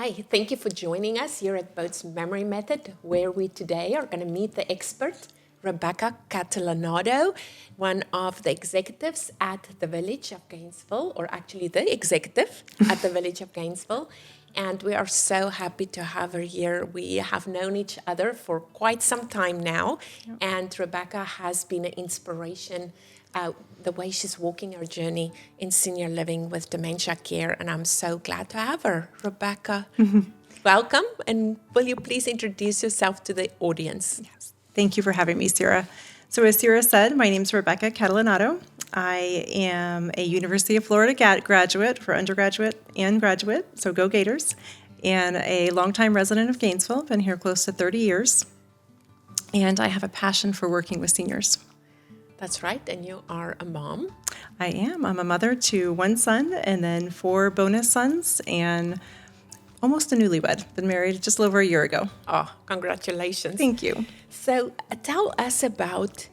Hi, thank you for joining us here at Boat's Memory Method, where we today are going to meet the expert, Rebecca Catalanotto, one of the executives at the Village of Gainesville, or actually the executive at the Village of Gainesville. And we are so happy to have her here. We have known each other for quite some time now, and Rebecca has been an inspiration the way she's walking her journey in senior living with dementia care, and I'm so glad to have her. Rebecca, welcome, and will you please introduce yourself to the audience? Yes. Thank you for having me, Sarah. So as Sarah said, my name is Rebecca Catalanotto. I am a University of Florida graduate for undergraduate and graduate, so go Gators, and a longtime resident of Gainesville, been here close to 30 years, and I have a passion for working with seniors. That's right, and you are a mom. I am. I'm a mother to one son and then 4 bonus sons and almost a newlywed. Been married just a little over a year ago. Oh, congratulations. Thank you. So tell us about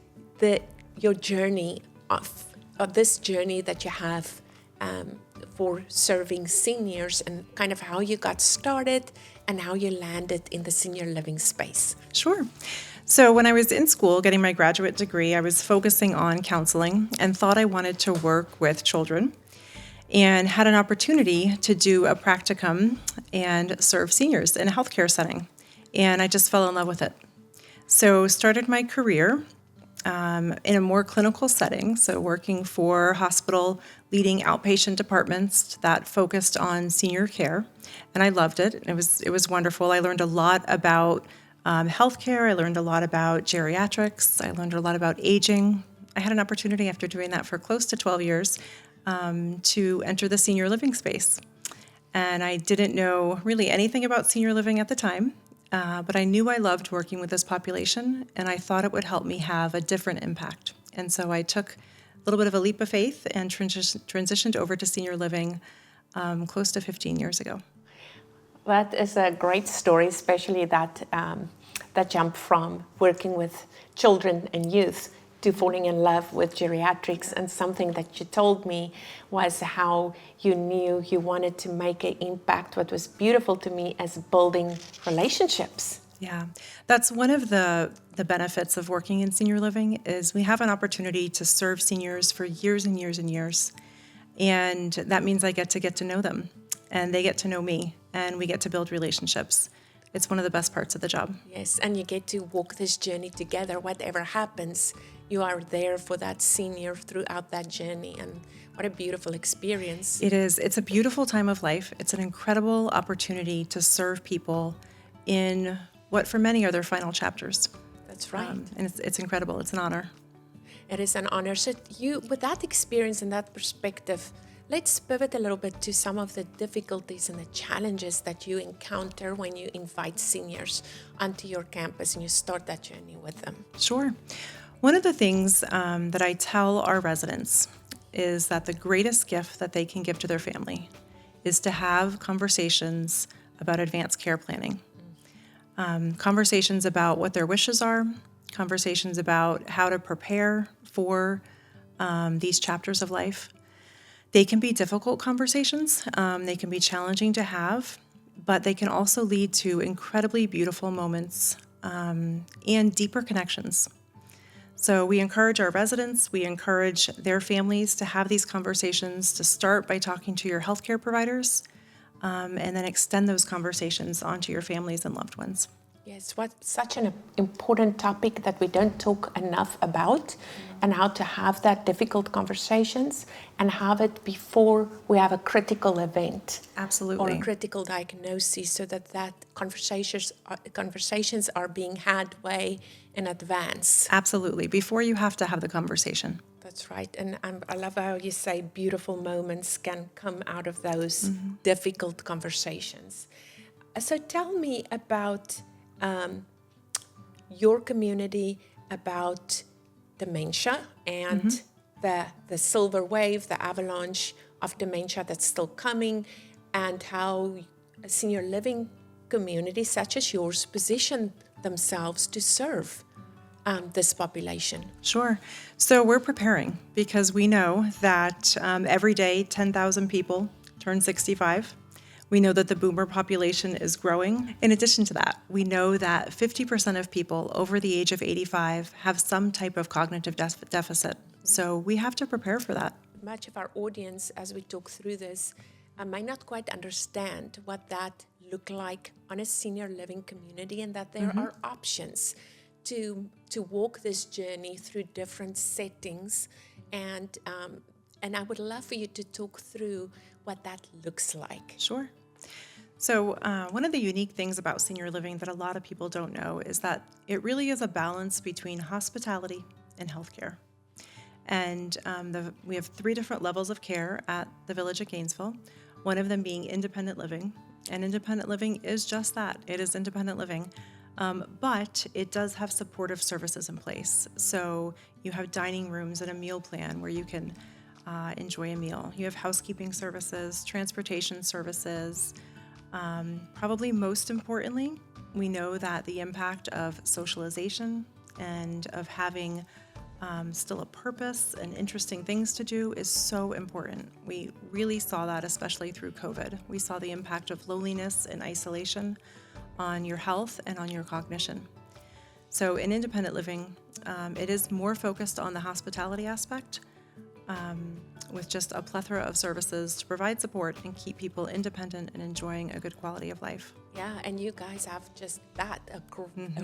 your journey of this journey that you have for serving seniors and kind of how you got started and how you landed in the senior living space. Sure. So when I was in school getting my graduate degree, I was focusing on counseling and thought I wanted to work with children and had an opportunity to do a practicum and serve seniors in a healthcare setting. And I just fell in love with it. So started my career in a more clinical setting, so working for hospital leading outpatient departments that focused on senior care. And I loved it. It was wonderful. I learned a lot about healthcare. I learned a lot about geriatrics. I learned a lot about aging. I had an opportunity after doing that for close to 12 years to enter the senior living space. And I didn't know really anything about senior living at the time, but I knew I loved working with this population, and I thought it would help me have a different impact. And so I took a little bit of a leap of faith and transitioned over to senior living close to 15 years ago. That is a great story, especially that jump from working with children and youth to falling in love with geriatrics. And something that you told me was how you knew you wanted to make an impact. What was beautiful to me as building relationships. Yeah, that's one of the benefits of working in senior living is we have an opportunity to serve seniors for years and years and years. And that means I get to know them, and they get to know me, and we get to build relationships. It's one of the best parts of the job. Yes, and you get to walk this journey together. Whatever happens, you are there for that senior throughout that journey, and what a beautiful experience. It is. It's a beautiful time of life. It's an incredible opportunity to serve people in what for many are their final chapters. That's right. And it's incredible. It's an honor. It is an honor. So with that experience and that perspective, let's pivot a little bit to some of the difficulties and the challenges that you encounter when you invite seniors onto your campus and you start that journey with them. Sure. One of the things that I tell our residents is that the greatest gift that they can give to their family is to have conversations about advanced care planning. Conversations about what their wishes are, conversations about how to prepare for these chapters of life. They can be difficult conversations, they can be challenging to have, but they can also lead to incredibly beautiful moments and deeper connections. So we encourage our residents, we encourage their families to have these conversations, to start by talking to your healthcare providers, and then extend those conversations onto your families and loved ones. Yes, such an important topic that we don't talk enough about, and how to have that difficult conversations and have it before we have a critical event. Absolutely. Or a critical diagnosis, so that conversations are being had way in advance. Absolutely, before you have to have the conversation. That's right, and I love how you say beautiful moments can come out of those difficult conversations. So tell me about your community, about dementia and the silver wave, the avalanche of dementia that's still coming, and how a senior living community such as yours position themselves to serve this population. Sure. So we're preparing because we know that every day 10,000 people turn 65. We know that the boomer population is growing. In addition to that, we know that 50% of people over the age of 85 have some type of cognitive deficit. So we have to prepare for that. Much of our audience, as we talk through this, may not quite understand what that look like on a senior living community, and that there are options to walk this journey through different settings. And I would love for you to talk through what that looks like. Sure. So one of the unique things about senior living that a lot of people don't know is that it really is a balance between hospitality and healthcare. And we have 3 different levels of care at the Village at Gainesville, one of them being independent living. And independent living is just that. It is independent living. But it does have supportive services in place. So you have dining rooms and a meal plan where you can enjoy a meal. You have housekeeping services, transportation services. Probably most importantly, we know that the impact of socialization and of having still a purpose and interesting things to do is so important. We really saw that, especially through COVID. We saw the impact of loneliness and isolation on your health and on your cognition. So in independent living, it is more focused on the hospitality aspect, with just a plethora of services to provide support and keep people independent and enjoying a good quality of life. Yeah, and you guys have just that, a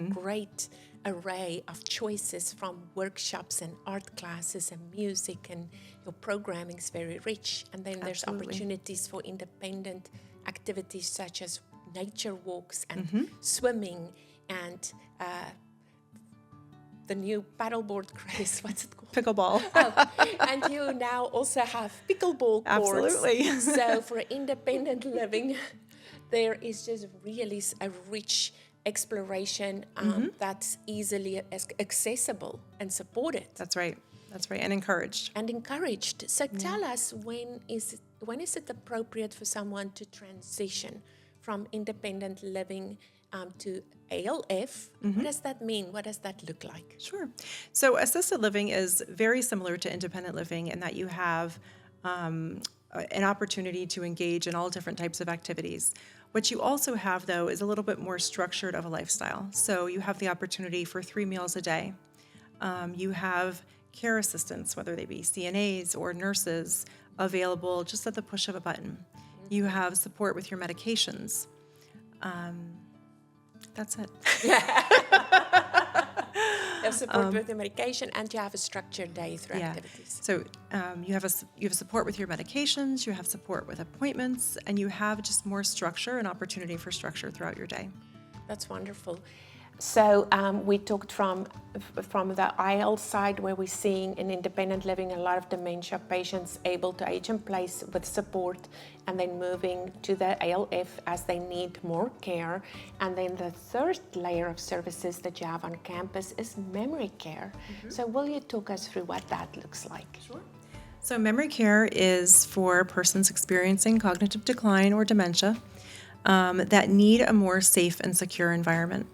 great array of choices, from workshops and art classes and music, and your programming is very rich. And then there's opportunities for independent activities such as nature walks and swimming and the new paddleboard craze, what's it called? Pickleball. And you now also have pickleball courts. Absolutely. So for independent living, there is just really a rich exploration that's easily accessible and supported. That's right, and encouraged. So tell us, when is it appropriate for someone to transition from independent living to ALF? What does that mean? What does that look like? Sure. So assisted living is very similar to independent living in that you have an opportunity to engage in all different types of activities. What you also have, though, is a little bit more structured of a lifestyle. So you have the opportunity for 3 meals a day. You have care assistants, whether they be CNAs or nurses, available just at the push of a button. You have support with your medications. That's it. You have support with the medication, and you have a structured day through activities. So you have support with your medications, you have support with appointments, and you have just more structure and opportunity for structure throughout your day. That's wonderful. So we talked from the IL side, where we're seeing in independent living a lot of dementia patients able to age in place with support, and then moving to the ALF as they need more care. And then the third layer of services that you have on campus is memory care. So will you talk us through what that looks like? Sure. So memory care is for persons experiencing cognitive decline or dementia that need a more safe and secure environment.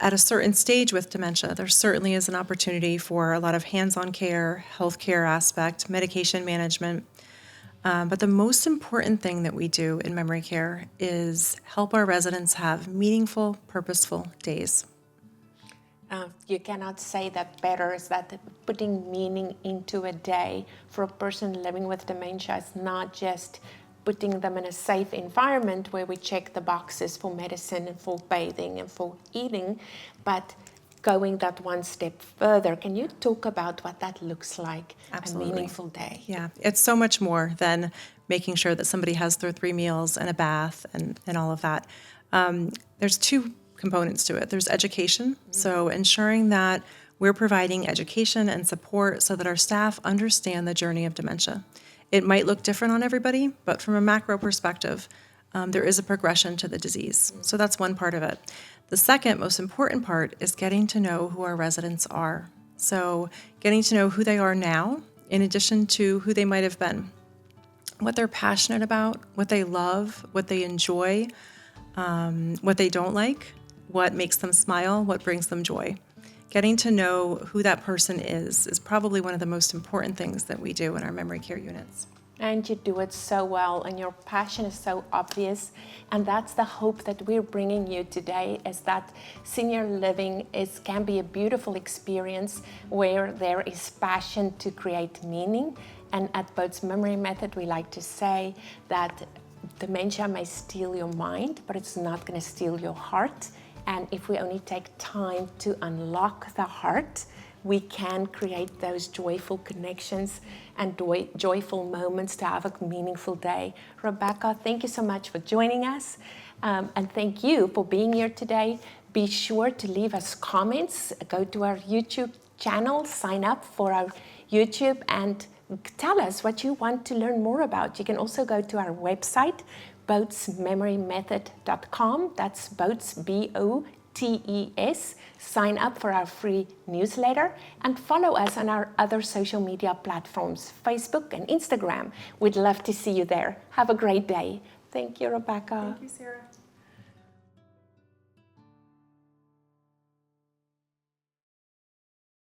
At a certain stage with dementia, there certainly is an opportunity for a lot of hands-on care, healthcare aspect, medication management. But the most important thing that we do in memory care is help our residents have meaningful, purposeful days. You cannot say that better, is that putting meaning into a day for a person living with dementia is not just putting them in a safe environment where we check the boxes for medicine and for bathing and for eating, but going that one step further. Can you talk about what that looks like? Absolutely. A meaningful day? Yeah, it's so much more than making sure that somebody has their 3 meals and a bath and all of that. There's 2 components to it. There's education, so ensuring that we're providing education and support so that our staff understand the journey of dementia. It might look different on everybody, but from a macro perspective, there is a progression to the disease. So that's one part of it. The second most important part is getting to know who our residents are. So getting to know who they are now, in addition to who they might have been, what they're passionate about, what they love, what they enjoy, what they don't like, what makes them smile, what brings them joy. Getting to know who that person is probably one of the most important things that we do in our memory care units. And you do it so well, and your passion is so obvious. And that's the hope that we're bringing you today, is that senior living can be a beautiful experience where there is passion to create meaning. And at Boat's Memory Method, we like to say that dementia may steal your mind, but it's not going to steal your heart. And if we only take time to unlock the heart, we can create those joyful connections and joyful moments to have a meaningful day. Rebecca, thank you so much for joining us. And thank you for being here today. Be sure to leave us comments. Go to our YouTube channel, sign up for our YouTube, and tell us what you want to learn more about. You can also go to our website, boatsmemorymethod.com. That's Boats, BOTES. Sign up for our free newsletter and follow us on our other social media platforms, Facebook and Instagram. We'd love to see you there. Have a great day. Thank you, Rebecca. Thank you, Sarah.